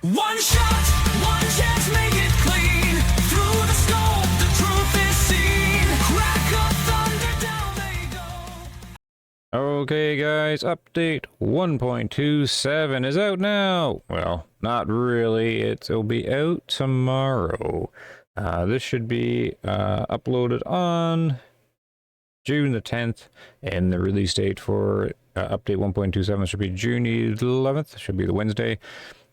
One shot, one chance, make it clean. Through the scope, the truth is seen. Crack of thunder, down they go. Okay guys, update 1.27 is out now. Well, not really, it'll be out tomorrow. This should be uploaded on June the 10th, and the release date for update 1.27 should be June 11th, should be the Wednesday.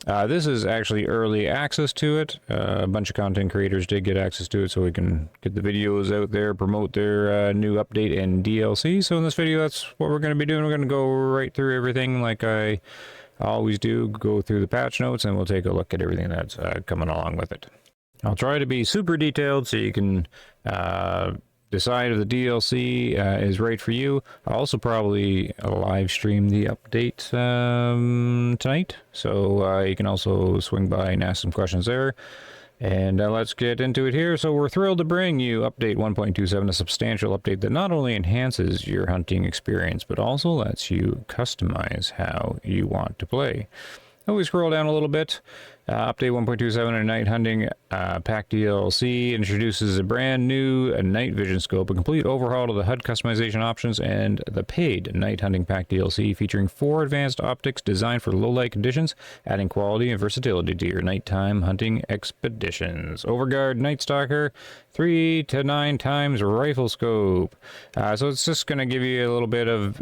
This is actually early access to it. A bunch of content creators did get access to it, so we can get the videos out there, promote their new update and DLC. So in this video, that's what we're going to be doing. We're going to go right through everything like I always do, go through the patch notes, and we'll take a look at everything that's coming along with it. I'll try to be super detailed so you can decide if the DLC is right for you. I'll also probably live stream the update tonight, so you can also swing by and ask some questions there. And let's get into it here. So we're thrilled to bring you update 1.27, a substantial update that not only enhances your hunting experience, but also lets you customize how you want to play. Now we scroll down a little bit. Update 1.27 and Night Hunting Pack DLC introduces a brand new night vision scope, a complete overhaul of the HUD customization options, and the paid Night Hunting Pack DLC featuring 4 advanced optics designed for low-light conditions, adding quality and versatility to your nighttime hunting expeditions. Overguard Night Stalker 3 to 9 times rifle scope. So it's just going to give you a little bit of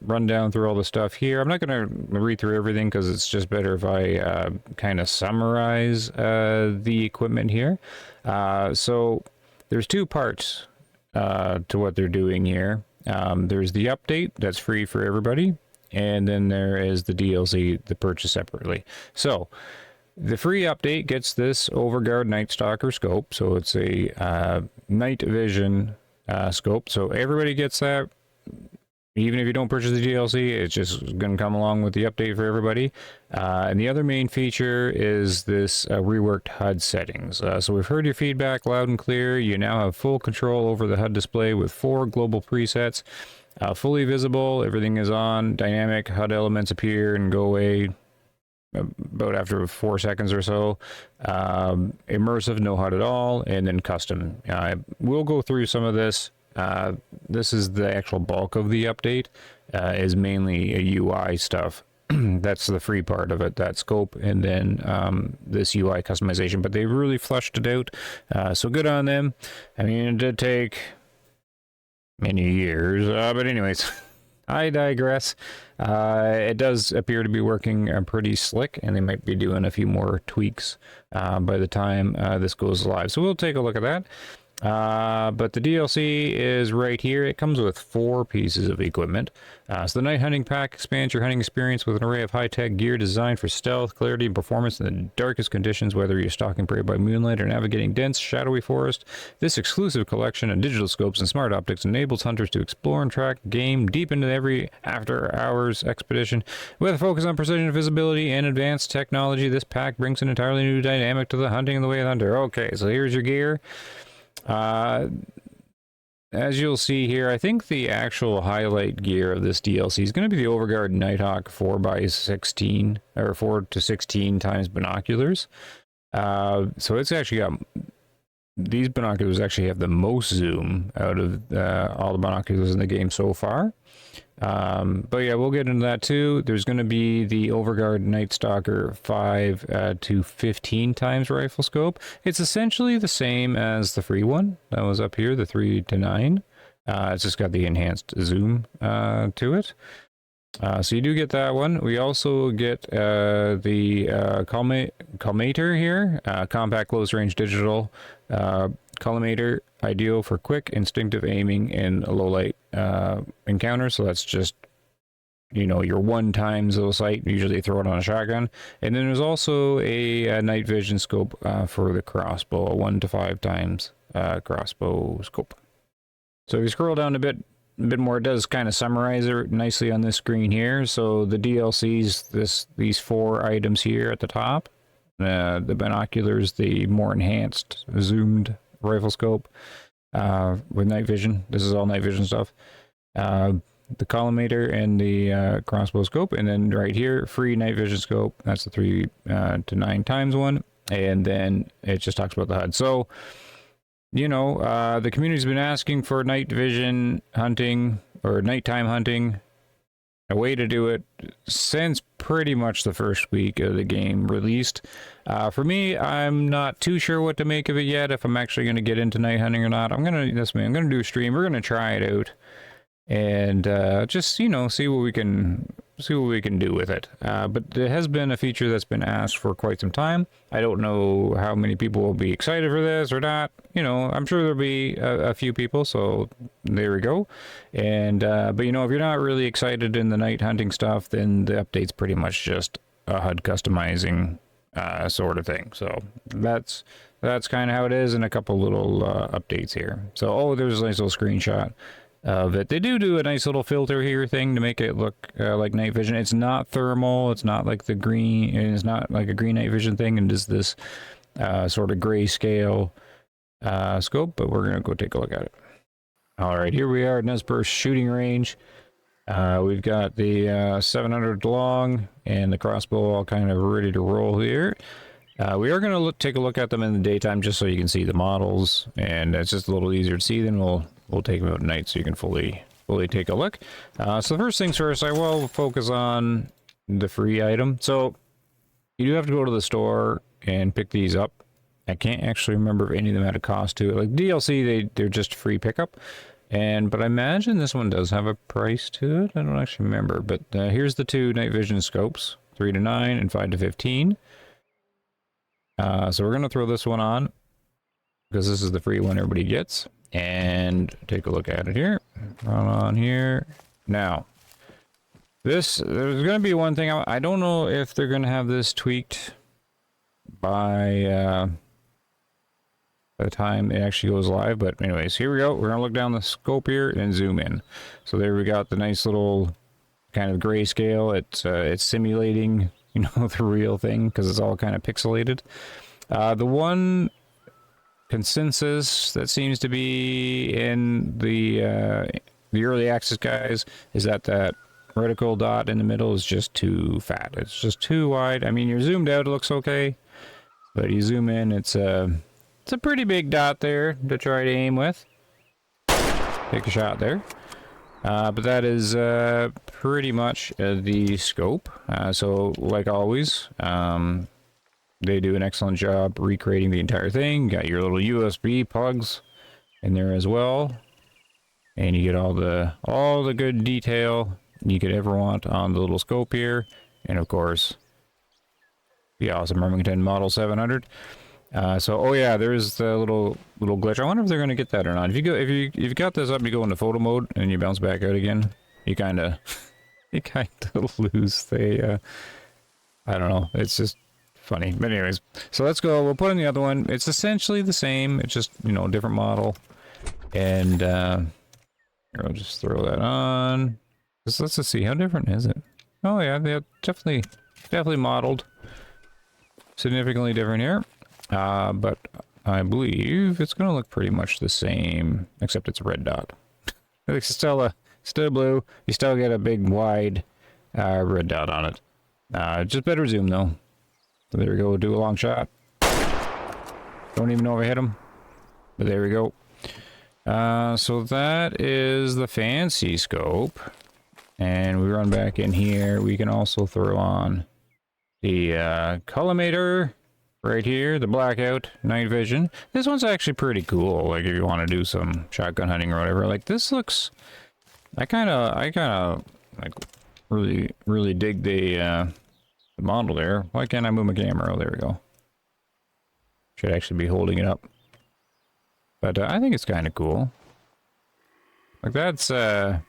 rundown through all the stuff here. I'm not going to read through everything because it's just better if I kind of summarize the equipment here. So there's 2 parts to what they're doing here. There's the update that's free for everybody, and then there is the DLC to purchase separately. So the free update gets this Overguard Night Stalker scope, so it's a night vision scope, so everybody gets that. Even if you don't purchase the DLC, it's just going to come along with the update for everybody. And the other main feature is this reworked HUD settings. So we've heard your feedback loud and clear. You now have full control over the HUD display with 4 global presets. Fully visible, everything is on. Dynamic HUD elements appear and go away about after 4 seconds or so. Immersive, no HUD at all. And then custom. We'll go through some of this. This is the actual bulk of the update, is mainly a UI stuff. That's the free part of it, that scope, and then this UI customization, but they really flushed it out, so good on them. I mean, it did take many years, but anyways, I digress. It does appear to be working pretty slick, and they might be doing a few more tweaks by the time this goes live, so we'll take a look at that. But the DLC is right here. It comes with 4 pieces of equipment. So the Night Hunting Pack expands your hunting experience with an array of high-tech gear designed for stealth, clarity, and performance in the darkest conditions, whether you're stalking prey by moonlight or navigating dense, shadowy forest. This exclusive collection of digital scopes and smart optics enables hunters to explore and track game deep into every after-hours expedition. With a focus on precision, visibility, and advanced technology, this pack brings an entirely new dynamic to the hunting and the way of the hunter. Okay, so here's your gear. As you'll see here, I think the actual highlight gear of this DLC is going to be the Overguard Nighthawk 4x16 or 4 to 16 times binoculars. So it's actually got, these binoculars actually have the most zoom out of all the binoculars in the game so far. But yeah, we'll get into that too. There's going to be the Overguard Night Stalker 5 to 15 times rifle scope. It's essentially the same as the free one that was up here, the 3 to 9. It's just got the enhanced zoom to it. So you do get that one. We also get the collimator here, compact close range digital collimator, ideal for quick instinctive aiming in low light encounters. So that's just, you know, your 1 times low sight. Usually throw it on a shotgun. And then there's also a night vision scope for the crossbow, a 1 to 5 times crossbow scope. So if you scroll down a bit more, it does kind of summarize it nicely on this screen here. So the DLCs, these 4 items here at the top, the binoculars, the more enhanced zoomed rifle scope with night vision. This is all night vision stuff. the collimator and the crossbow scope, and then right here, free night vision scope. That's the 3 to 9 times one, and then it just talks about the HUD. So, you know, the community's been asking for night vision hunting or nighttime hunting, a way to do it since pretty much the first week of the game released. For me, I'm not too sure what to make of it yet, if I'm actually going to get into night hunting or not. I'm going to do a stream. We're going to try it out and just, you know, see what we can do with it. But it has been a feature that's been asked for quite some time. I don't know how many people will be excited for this or not. You know, I'm sure there'll be a few people, so there we go. And but you know, if you're not really excited in the night hunting stuff, then the update's pretty much just a HUD customizing sort of thing. So that's kind of how it is, and a couple little updates here. So there's a nice little screenshot of it. They do a nice little filter here thing to make it look like night vision. It's not thermal, it's not like the green, and it's not like a green night vision thing, and is this sort of grayscale scope, but we're gonna go take a look at it. All right, here we are at Nesburst shooting range. We've got the 700 long and the crossbow all kind of ready to roll here. We are going to take a look at them in the daytime just so you can see the models, and it's just a little easier to see. Then we'll take them out at night so you can fully take a look. So the first things first, I will focus on the free item. So you do have to go to the store and pick these up. I can't actually remember if any of them had a cost to it. Like DLC, they're just free pickup. But I imagine this one does have a price to it. I don't actually remember. But here's the 2 night vision scopes, 3 to 9 and 5 to 15. So we're going to throw this one on because this is the free one everybody gets. And take a look at it here. Run on here. Now, there's going to be one thing. I don't know if they're going to have this tweaked by the time it actually goes live. But anyways, here we go. We're going to look down the scope here and zoom in. So there we got the nice little kind of grayscale. It's simulating, you know, the real thing because it's all kind of pixelated. The one consensus that seems to be in the early access guys is that reticle dot in the middle is just too fat. It's just too wide. I mean, you're zoomed out, it looks okay, but you zoom in, it's a pretty big dot there to try to aim with. Take a shot there. But that is pretty much the scope. So, like always, they do an excellent job recreating the entire thing. Got your little USB plugs in there as well, and you get all the good detail you could ever want on the little scope here, and of course, the awesome Remington Model 700. So yeah, there's the little glitch. I wonder if they're gonna get that or not. If you got this up, you go into photo mode and you bounce back out again. You kind of lose the. I don't know. It's just funny. But anyways, so let's go. We'll put in the other one. It's essentially the same. It's just, you know, different model. And here, I'll just throw that on. Let's just see, how different is it? Oh yeah, they're definitely modeled significantly different here. But I believe it's gonna look pretty much the same, except it's a red dot. It's still blue. You still get a big wide red dot on it. Just better zoom though. So there we go. Do a long shot. Don't even know if I hit him, but there we go. So that is the fancy scope, and we run back in here. We can also throw on the collimator. Right here, the blackout night vision. This one's actually pretty cool. Like if you want to do some shotgun hunting or whatever. Like this looks. I kind of like really dig the model there. Why can't I move my camera? Oh, there we go. Should actually be holding it up. But I think it's kind of cool. Like that's. I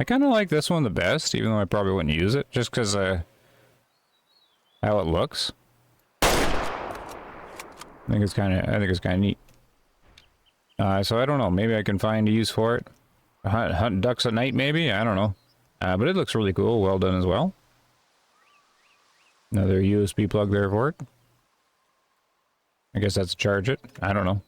kind of like this one the best, even though I probably wouldn't use it, just because how it looks. I think it's kind of neat. So I don't know. Maybe I can find a use for it. Hunt ducks at night, maybe. I don't know. But it looks really cool. Well done as well. Another USB plug there for it. I guess that's to charge it. I don't know.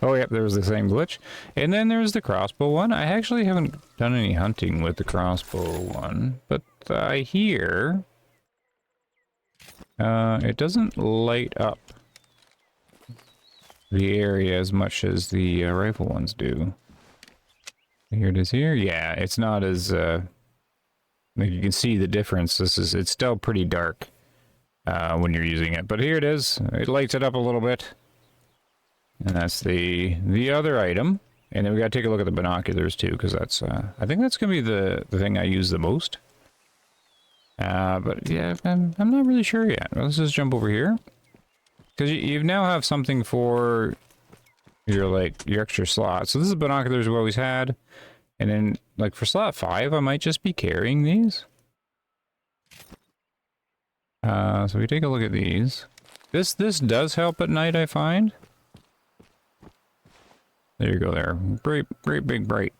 Oh, yep, there was the same glitch. And then there's the crossbow one. I actually haven't done any hunting with the crossbow one, but I hear it doesn't light up the area as much as the rifle ones do. Here it is here. Yeah, it's not as like you can see the difference. It's still pretty dark when you're using it, but here it is. It lights it up a little bit, and that's the other item. And then we got to take a look at the binoculars too, because that's I think that's gonna be the thing I use the most. But yeah, I'm not really sure yet. Let's just jump over here, because you now have something for your extra slot. So this is binoculars we always had. And then, like, for slot 5, I might just be carrying these. So we take a look at these. This does help at night, I find. There you go there. Great big bright.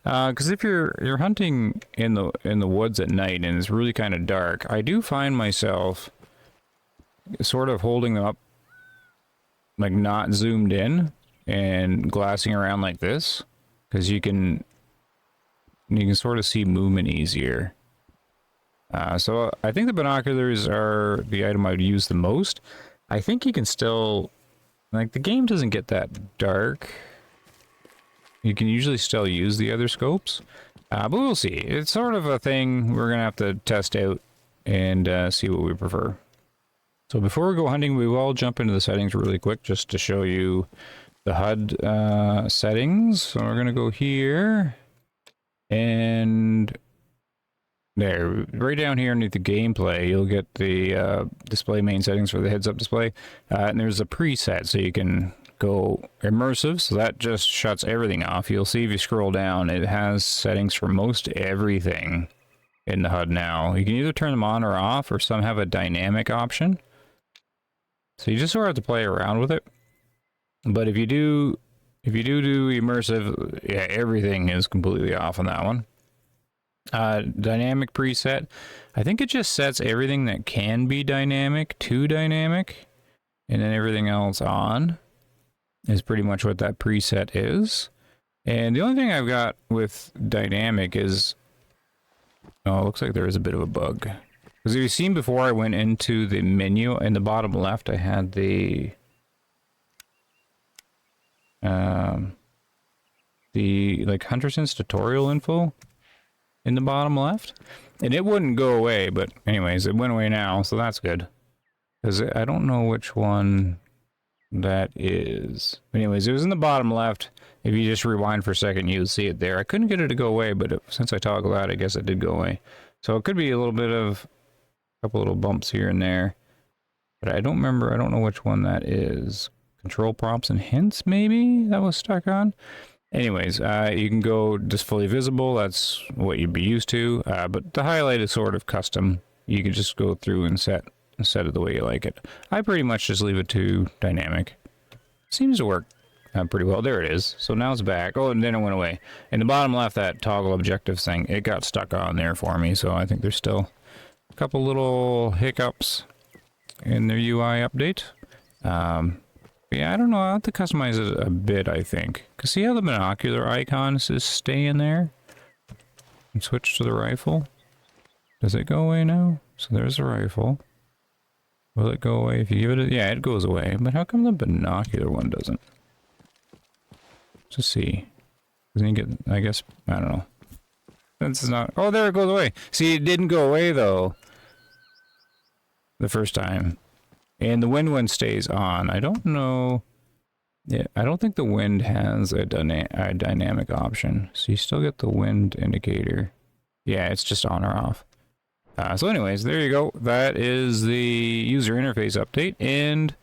Because if you're hunting in the woods at night and it's really kind of dark, I do find myself sort of holding them up, like not zoomed in and glassing around like this, because you can sort of see movement easier. So I think the binoculars are the item I would use the most. I think you can still, like, the game doesn't get that dark. You can usually still use the other scopes, but we'll see. It's sort of a thing we're gonna have to test out and see what we prefer. So before we go hunting, we will jump into the settings really quick just to show you the HUD settings. So we're gonna go here. And there, right down here underneath the gameplay, you'll get the display main settings for the heads-up display. And there's a preset, so you can go immersive, so that just shuts everything off. You'll see if you scroll down, it has settings for most everything in the HUD now. You can either turn them on or off, or some have a dynamic option. So you just sort of have to play around with it. But if you do immersive, yeah, everything is completely off on that one. Dynamic preset, I think it just sets everything that can be dynamic to dynamic, and then everything else on is pretty much what that preset is. And the only thing I've got with dynamic is, oh, it looks like there is a bit of a bug. Because if you've seen before, I went into the menu in the bottom left, I had the like Hunterson's tutorial info in the bottom left, and it wouldn't go away, but anyways, it went away now, so that's good, because I don't know which one that is. Anyways, it was in the bottom left. If you just rewind for a second, you'll see it there. I couldn't get it to go away, but since I toggled that, I guess it did go away. So it could be a little bit of a couple little bumps here and there, but I don't know which one that is. Control prompts and hints, maybe that was stuck on. Anyways, you can go just fully visible. That's what you'd be used to. But the highlight is sort of custom. You can just go through and set it the way you like it. I pretty much just leave it to dynamic. Seems to work pretty well. There it is. So now it's back. Oh, and then it went away. In the bottom left, that toggle objectives thing, it got stuck on there for me. So I think there's still a couple little hiccups in their UI update. Yeah, I don't know. I'll have to customize it a bit, I think. Because see how the binocular icons is staying there? And switch to the rifle. Does it go away now? So there's the rifle. Will it go away if you give it a... Yeah, it goes away. But how come the binocular one doesn't? Let's see. Doesn't he get... I guess... I don't know. This is not... Oh, there it goes away. See, it didn't go away, though. The first time. And the wind one stays on. I don't know. Yeah, I don't think the wind has a dynamic option. So you still get the wind indicator. Yeah, it's just on or off. So anyways, there you go. That is the user interface update and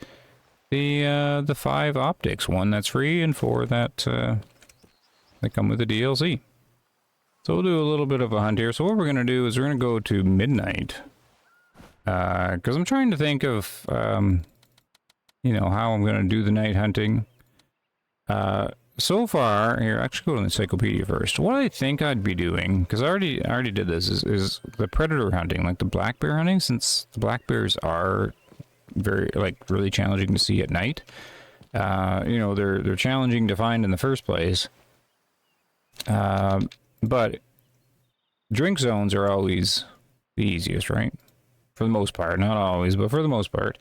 the 5 optics. 1 that's free and 4 that come with the DLC. So we'll do a little bit of a hunt here. So what we're going to do is we're going to go to midnight. Because I'm trying to think of, you know, how I'm going to do the night hunting. So far, here, actually go to the encyclopedia first. What I think I'd be doing, because I already did this, is the predator hunting, like the black bear hunting, since the black bears are very, like, really challenging to see at night. You know, they're challenging to find in the first place. But drink zones are always the easiest, right? For the most part, not always, but for the most part.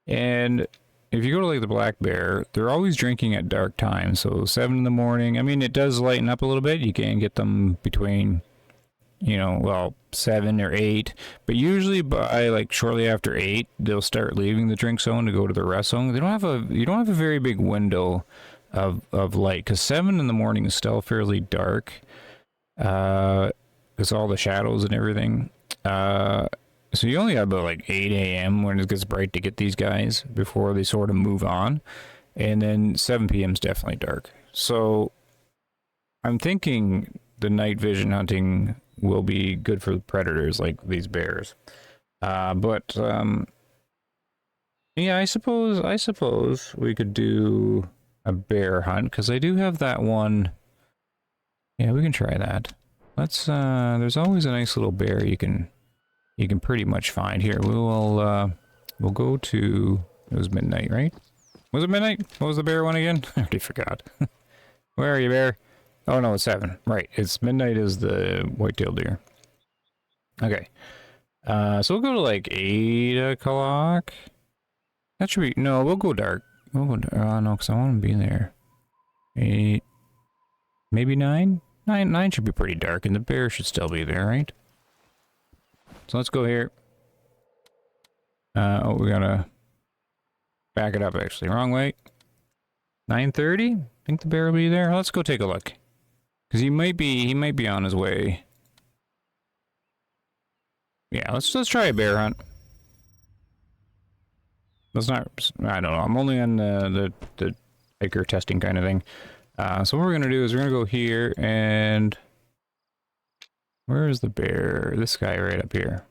And if you go to like the Black Bear, they're always drinking at dark times. So 7 in the morning. I mean, it does lighten up a little bit. You can get them between, you know, well, 7 or 8. But usually by like shortly after 8, they'll start leaving the drink zone to go to the rest zone. You don't have a very big window of light, because 7 in the morning is still fairly dark. Because all the shadows and everything. So you only have about like 8 a.m. when it gets bright to get these guys before they sort of move on. And then 7 p.m. is definitely dark. So I'm thinking the night vision hunting will be good for predators like these bears. Yeah, I suppose we could do a bear hunt, because I do have that one. Yeah, we can try that. Let's there's always a nice little bear you can pretty much find here. We'll go to, it was midnight, right? Was it midnight? What was the bear one again? I already forgot. Where are you, bear? Oh no, it's 7. Right, it's midnight is the white-tailed deer. Okay. So we'll go to like 8 o'clock. That should be, no, we'll go dark. We'll go dark. Oh no, because I want to be there. 8, maybe 9? 9 should be pretty dark, and the bear should still be there, right? So let's go here. Oh, we gotta back it up, actually. Wrong way. 9:30? Think the bear will be there? Let's go take a look. Because he might be on his way. Yeah, let's try a bear hunt. Let's not, I don't know. I'm only on the hiker testing kind of thing. So what we're gonna do is we're gonna go here, and where is the bear? This guy right up here.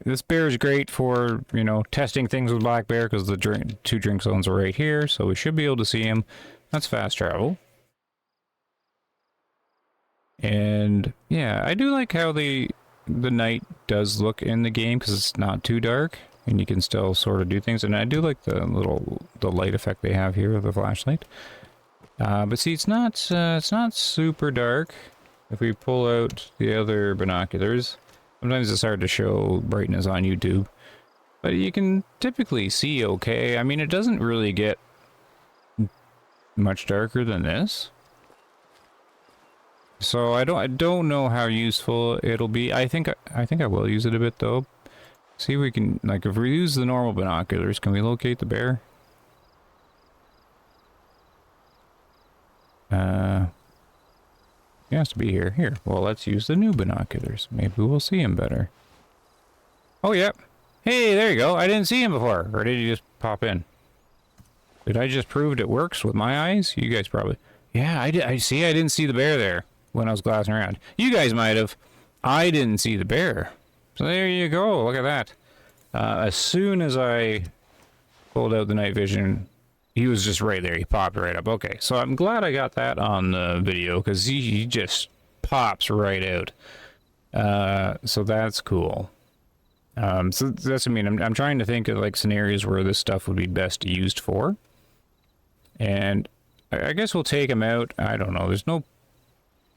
This bear is great for, you know, testing things with black bear, because the 2 drink zones are right here, so we should be able to see him. That's fast travel. And yeah, I do like how the night does look in the game, because it's not too dark and you can still sort of do things. And I do like the light effect they have here with the flashlight. But see, it's not super dark. If we pull out the other binoculars, sometimes it's hard to show brightness on YouTube, but you can typically see okay. I mean, it doesn't really get much darker than this. So I don't know how useful it'll be. I think I will use it a bit though. See if we can, like, if we use the normal binoculars, can we locate the bear? He has to be here. Here. Well, let's use the new binoculars. Maybe we'll see him better. Oh, yep. Hey, there you go. I didn't see him before. Or did he just pop in? Did I just prove it works with my eyes? You guys probably... Yeah, I did. I didn't see the bear there when I was glassing around. You guys might have. I didn't see the bear. So there you go. Look at that. As soon as I pulled out the night vision, he was just right there. He popped right up. Okay, so I'm glad I got that on the video, because he just pops right out. So that's cool. So that's what I mean. I'm trying to think of like scenarios where this stuff would be best used for. And I guess we'll take him out. I don't know. There's no...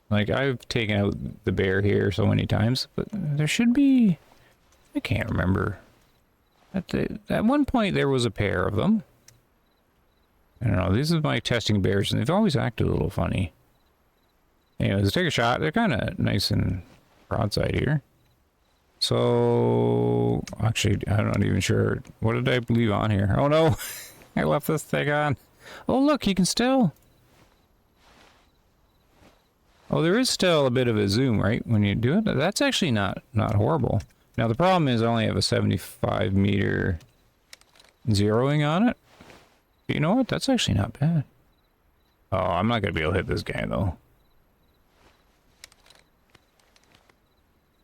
Like, I've taken out the bear here so many times, but there should be... I can't remember. At one point, there was a pair of them. I don't know. These are my testing bears, and they've always acted a little funny. Anyways, let's take a shot. They're kind of nice and broadside here. So... Actually, I'm not even sure. What did I leave on here? Oh, no! I left this thing on. Oh, look! You can still... Oh, there is still a bit of a zoom, right, when you do it? That's actually not horrible. Now, the problem is I only have a 75 meter zeroing on it. But you know what? That's actually not bad. Oh, I'm not going to be able to hit this guy, though.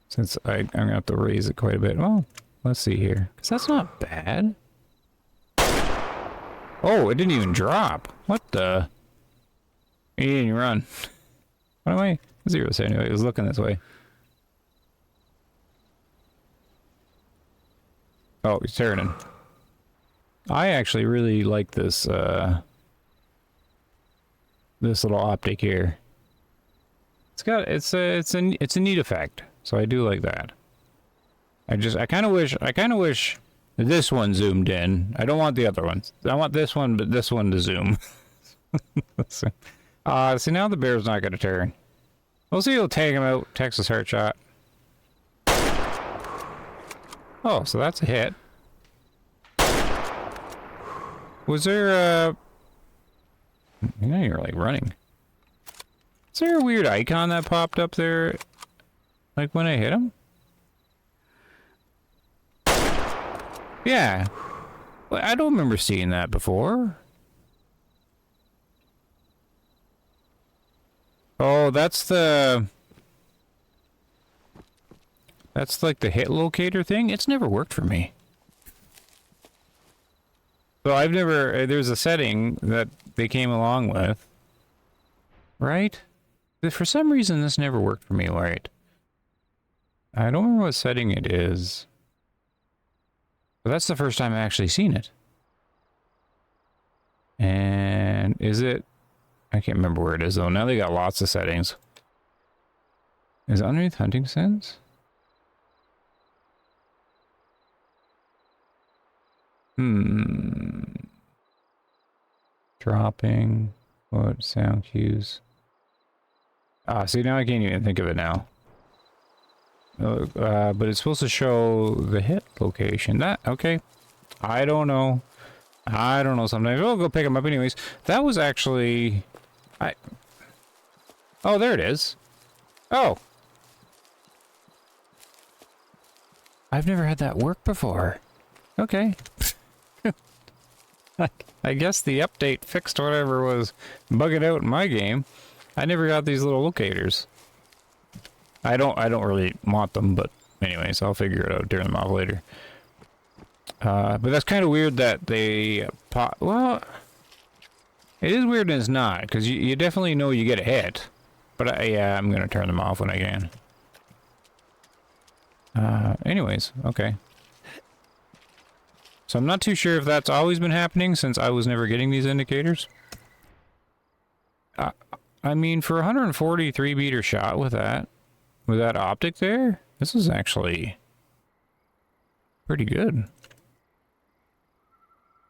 Since I'm going to have to raise it quite a bit. Well, let's see here. Because that's not bad. Oh, it didn't even drop. What the? He didn't even run. What am I? 0 anyway. It was looking this way. Oh, he's turning. I actually really like this, this little optic here. It's a neat effect. So I do like that. I kind of wish this one zoomed in. I don't want the other ones. I want this one, but this one to zoom. So, see, now the bear's not going to turn. We'll see. He'll take him out. Texas heart shot. Oh, so that's a hit. Was there you know, you're like running. Is there a weird icon that popped up there? Like when I hit him? Yeah. Well, I don't remember seeing that before. Oh, that's like the hit locator thing. It's never worked for me. So I've never, there's a setting that they came along with. Right? For some reason this never worked for me, right? I don't remember what setting it is. But that's the first time I've actually seen it. And is it... I can't remember where it is though. Now they got lots of settings. Is it underneath hunting sense? Dropping. What? Sound cues. Ah, see, now I can't even think of it now. But it's supposed to show the hit location. That, okay. I don't know. I don't know sometimes. We'll go pick them up anyways. That was actually... Oh, there it is. Oh. I've never had that work before. Okay. I guess the update fixed whatever was bugging out in my game. I never got these little locators. I don't really want them, but anyways, I'll figure it out, turn them off later. But that's kind of weird that they pop. Well, it is weird and it's not, because you definitely know you get a hit. But yeah, I'm gonna turn them off when I can. Anyways, okay. So I'm not too sure if that's always been happening since I was never getting these indicators. I mean, for 143 meter shot with that optic there, this is actually pretty good.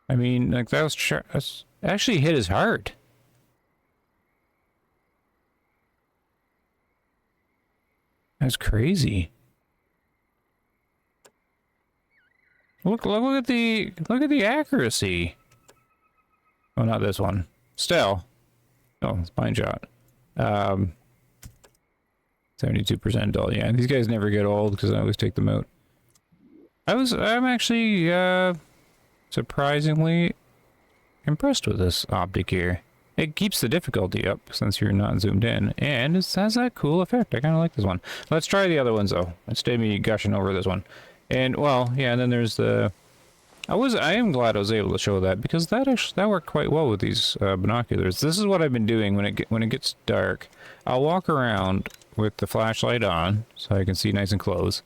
I mean, like that's actually hit his heart. That's crazy. Look at the accuracy. Oh, not this one. Still. Oh, it's pine shot. 72% dull. Yeah, these guys never get old because I always take them out. I'm actually surprisingly impressed with this optic here. It keeps the difficulty up since you're not zoomed in, and it has that cool effect. I kind of like this one. Let's try the other ones though. Instead of me gushing over this one. And well, yeah, and then there's the... I am glad I was able to show that because that worked quite well with these binoculars. This is what I've been doing when it gets dark. I'll walk around with the flashlight on so I can see nice and close.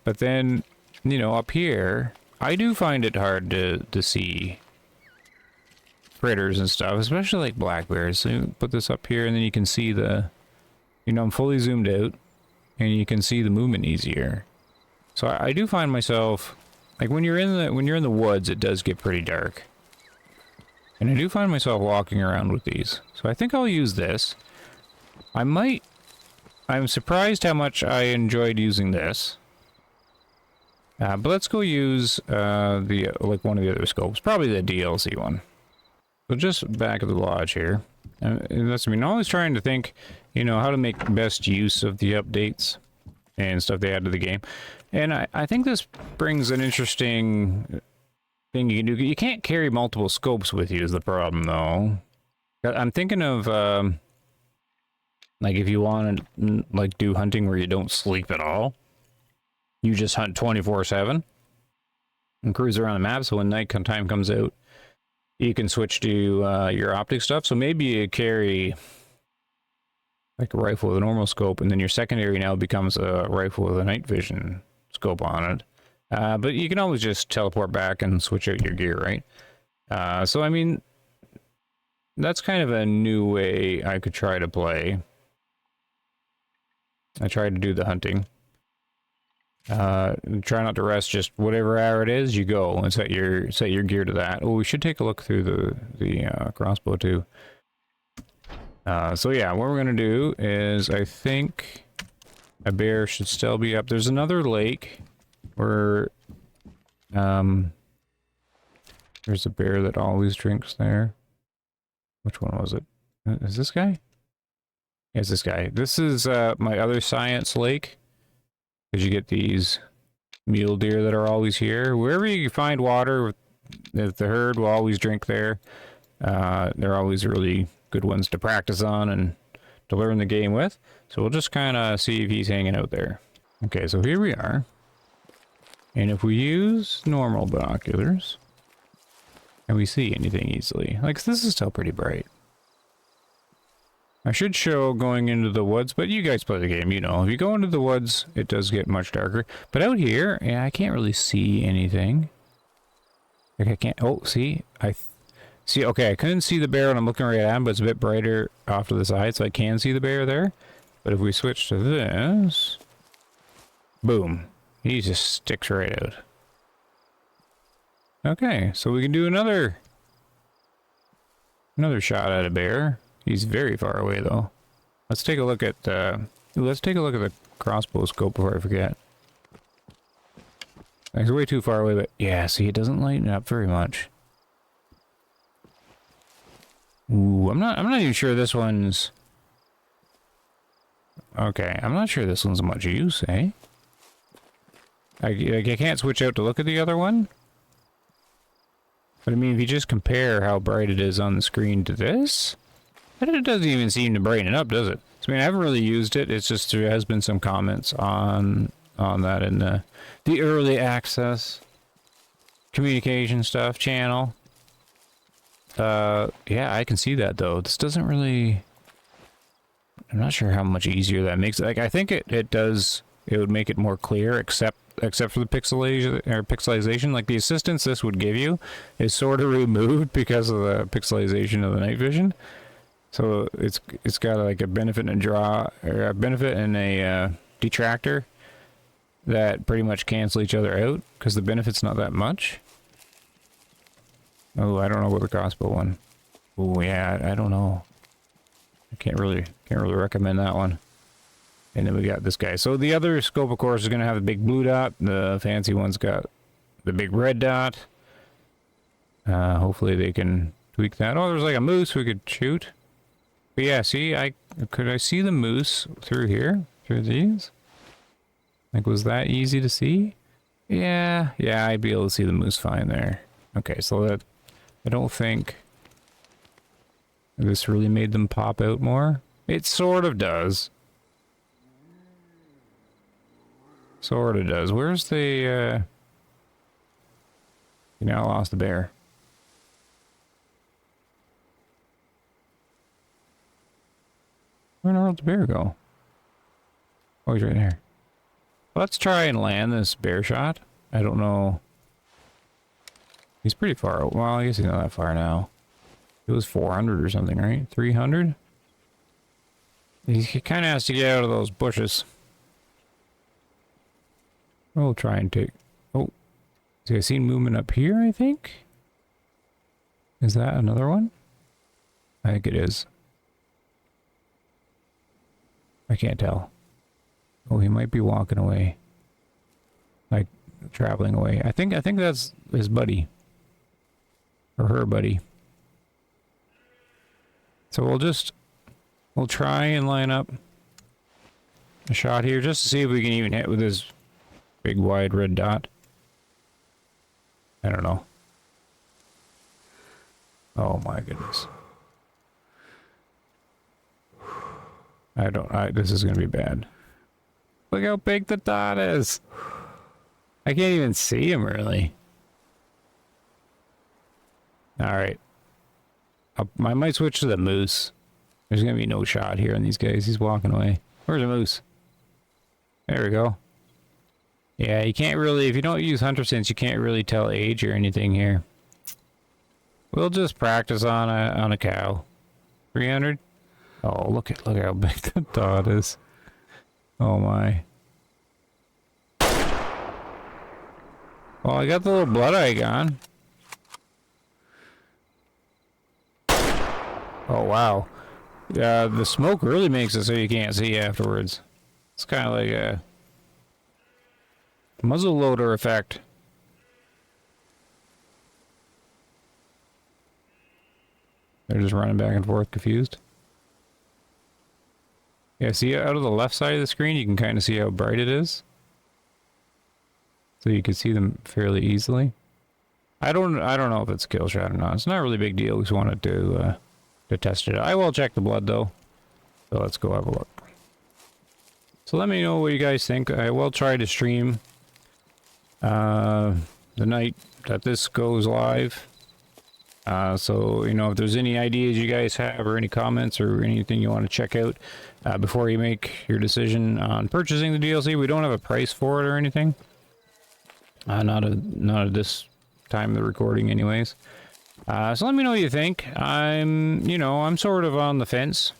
But then, you know, up here, I do find it hard to see critters and stuff, especially like black bears. So you put this up here and then you can see the, you know, I'm fully zoomed out and you can see the movement easier. So I do find myself, like when you're in the woods, it does get pretty dark. And I do find myself walking around with these. So I think I'll use this. I'm surprised how much I enjoyed using this. But let's go use like one of the other scopes, probably the DLC one. So just back at the lodge here. That's me. I'm always trying to think, you know, how to make best use of the updates and stuff they add to the game. And I think this brings an interesting thing you can do. You can't carry multiple scopes with you is the problem, though. I'm thinking of, like, if you want to, like, do hunting where you don't sleep at all. You just hunt 24/7 and cruise around the map, so when night time comes out, you can switch to your optic stuff. So maybe you carry like a rifle with a normal scope, and then your secondary now becomes a rifle with a night vision scope on it. But you can always just teleport back and switch out your gear, right? So I mean, that's kind of a new way I could try to play. I tried to do the hunting. Try not to rest, just whatever hour it is, you go and set your gear to that. Oh, we should take a look through the crossbow too. So yeah, what we're gonna do is, I think a bear should still be up. There's another lake where there's a bear that always drinks there. Which one was it? Is this guy? Yeah, it's this guy. This is my other science lake. Because you get these mule deer that are always here. Wherever you find water, the herd will always drink there. They're always really good ones to practice on and to learn the game with. So we'll just kind of see if he's hanging out there. Okay, so here we are. And if we use normal binoculars, can we see anything easily? Like, this is still pretty bright. I should show going into the woods, but you guys play the game, you know. If you go into the woods, it does get much darker. But out here, yeah, I can't really see anything. Like, I can't... Oh, see? See, okay, I couldn't see the bear when I'm looking right at him, but it's a bit brighter off to the side, so I can see the bear there. But if we switch to this... Boom. He just sticks right out. Okay, so we can do another shot at a bear. He's very far away though. Let's take a look at the crossbow scope before I forget. He's way too far away, but yeah, see, it doesn't lighten up very much. Ooh, I'm not even sure this one's... Okay, I'm not sure this one's much use, eh? I can't switch out to look at the other one. But I mean, if you just compare how bright it is on the screen to this, but it doesn't even seem to brighten up, does it? So, I mean, I haven't really used it. It's just there has been some comments on that in the early access communication stuff channel. Yeah, I can see that though. This doesn't really... I'm not sure how much easier that makes it. Like, I think it does... It would make it more clear, except for the pixelization. Like, the assistance this would give you is sort of removed because of the pixelization of the night vision. So it's got like a benefit and a draw, or a benefit and a detractor that pretty much cancel each other out, because the benefit's not that much. Oh, I don't know about the crossbow one. Oh yeah, I don't know. I can't really recommend that one. And then we got this guy. So the other scope, of course, is going to have the big blue dot. The fancy one's got the big red dot. Hopefully they can tweak that. Oh, there's like a moose we could shoot. But yeah, see, could I see the moose through here? Through these? Like, was that easy to see? Yeah, I'd be able to see the moose fine there. Okay, so that... I don't think this really made them pop out more. It sort of does. Sort of does. Where's the, You now lost the bear. Where in the world did the bear go? Oh, he's right there. Let's try and land this bear shot. I don't know. He's pretty far. Well, I guess he's not that far now. It was 400 or something, right? 300? He kind of has to get out of those bushes. We'll try and take... Oh. See, I seen movement up here, I think? Is that another one? I think it is. I can't tell. Oh, he might be walking away. Like, traveling away. I think that's his buddy. Or her buddy. So we'll try and line up a shot here just to see if we can even hit with this big wide red dot. I don't know. Oh my goodness. This is gonna be bad. Look how big the dot is. I can't even see him really. Alright. I might switch to the moose. There's gonna be no shot here on these guys. He's walking away. Where's the moose? There we go. Yeah, you can't really, if you don't use hunter sense, you can't really tell age or anything here. We'll just practice on a cow. 300. Oh, look how big the dot is. Oh my. Well, I got the little blood egg on. Oh wow. The smoke really makes it so you can't see afterwards. It's kind of like a muzzle loader effect. They're just running back and forth confused. Yeah, see out of the left side of the screen, you can kind of see how bright it is. So you can see them fairly easily. I don't know if it's a kill shot or not. It's not a really big deal. We just wanted to test it. I will check the blood though. So let's go have a look. So let me know what you guys think. I will try to stream the night that this goes live. So, you know, if there's any ideas you guys have or any comments or anything you want to check out before you make your decision on purchasing the DLC, we don't have a price for it or anything. Not at this time of the recording anyways. So let me know what you think. I'm sort of on the fence.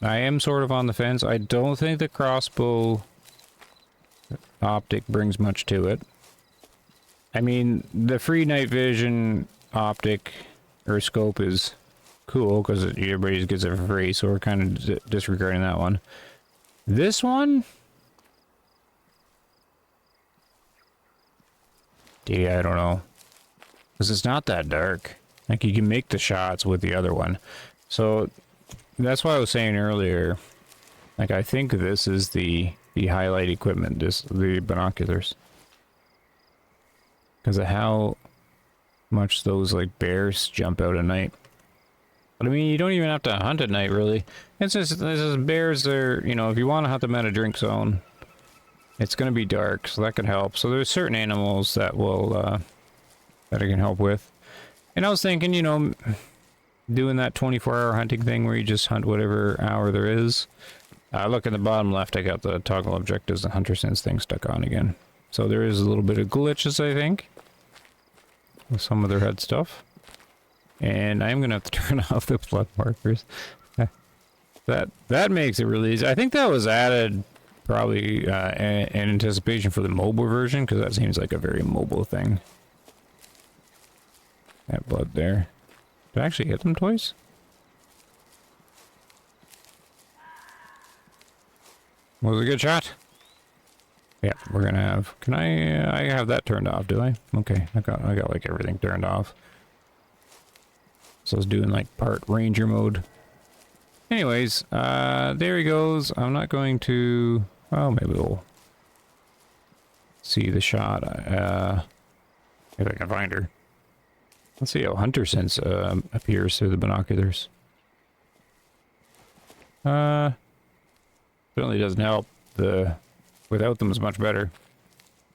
I am sort of on the fence. I don't think the crossbow optic brings much to it. I mean, the free night vision optic or scope is cool because everybody gets it for free, so we're kind of disregarding that one. This one? Yeah, I don't know. Because it's not that dark. Like, you can make the shots with the other one. So, that's why I was saying earlier, like, I think this is the highlight equipment, the binoculars. Because of how much those, like, bears jump out at night. But, I mean, you don't even have to hunt at night, really. It's just bears are, you know, if you want to hunt them at a drink zone, it's going to be dark, so that could help. So there's certain animals that will, that it can help with. And I was thinking, you know, doing that 24-hour hunting thing where you just hunt whatever hour there is. Look in the bottom left, I got the toggle objectives and hunter sense thing stuck on again. So there is a little bit of glitches, I think, with some of their head stuff. And I'm going to have to turn off the blood markers. That makes it really easy. I think that was added probably in anticipation for the mobile version, because that seems like a very mobile thing. That blood there. Did I actually hit them twice? Was it a good shot? Yeah, we're gonna have. Can I have that turned off? Do I? Okay, I got like everything turned off. So I was doing like part ranger mode. Anyways, there he goes. I'm not going to. Well, maybe we'll see the shot. If I can find her. Let's see how hunter sense appears through the binoculars. Certainly doesn't help. Without them is much better.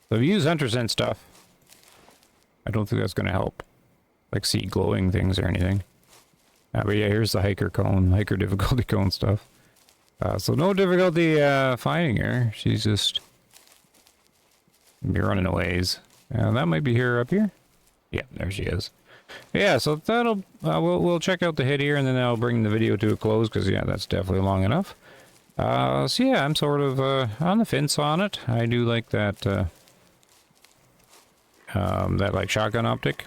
So if you use hunter sense stuff, I don't think that's going to help. Like see glowing things or anything. But yeah, here's the hiker difficulty cone stuff. So no difficulty finding her. She's just be running a ways. That might be her up here. Yeah, there she is. Yeah, so that'll we'll check out the hit here, and then I'll bring the video to a close because yeah, that's definitely long enough. So yeah, I'm sort of on the fence on it. I do like that that like shotgun optic.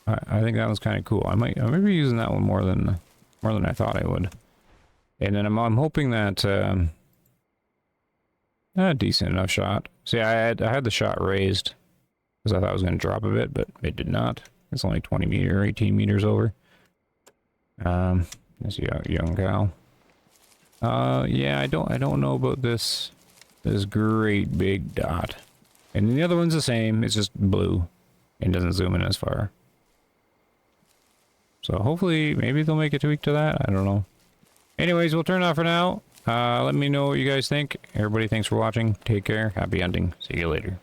I think that was kind of cool. I might be using that one more than I thought I would. And then I'm hoping that a decent enough shot. See, I had the shot raised because I thought I was going to drop a bit, but it did not. It's only 18 meters over. This young cow. Yeah, I don't know about this great big dot. And the other one's the same. It's just blue and doesn't zoom in as far. So hopefully, maybe they'll make a tweak to that. I don't know. Anyways, we'll turn it off for now. Let me know what you guys think. Everybody, thanks for watching. Take care. Happy hunting. See you later.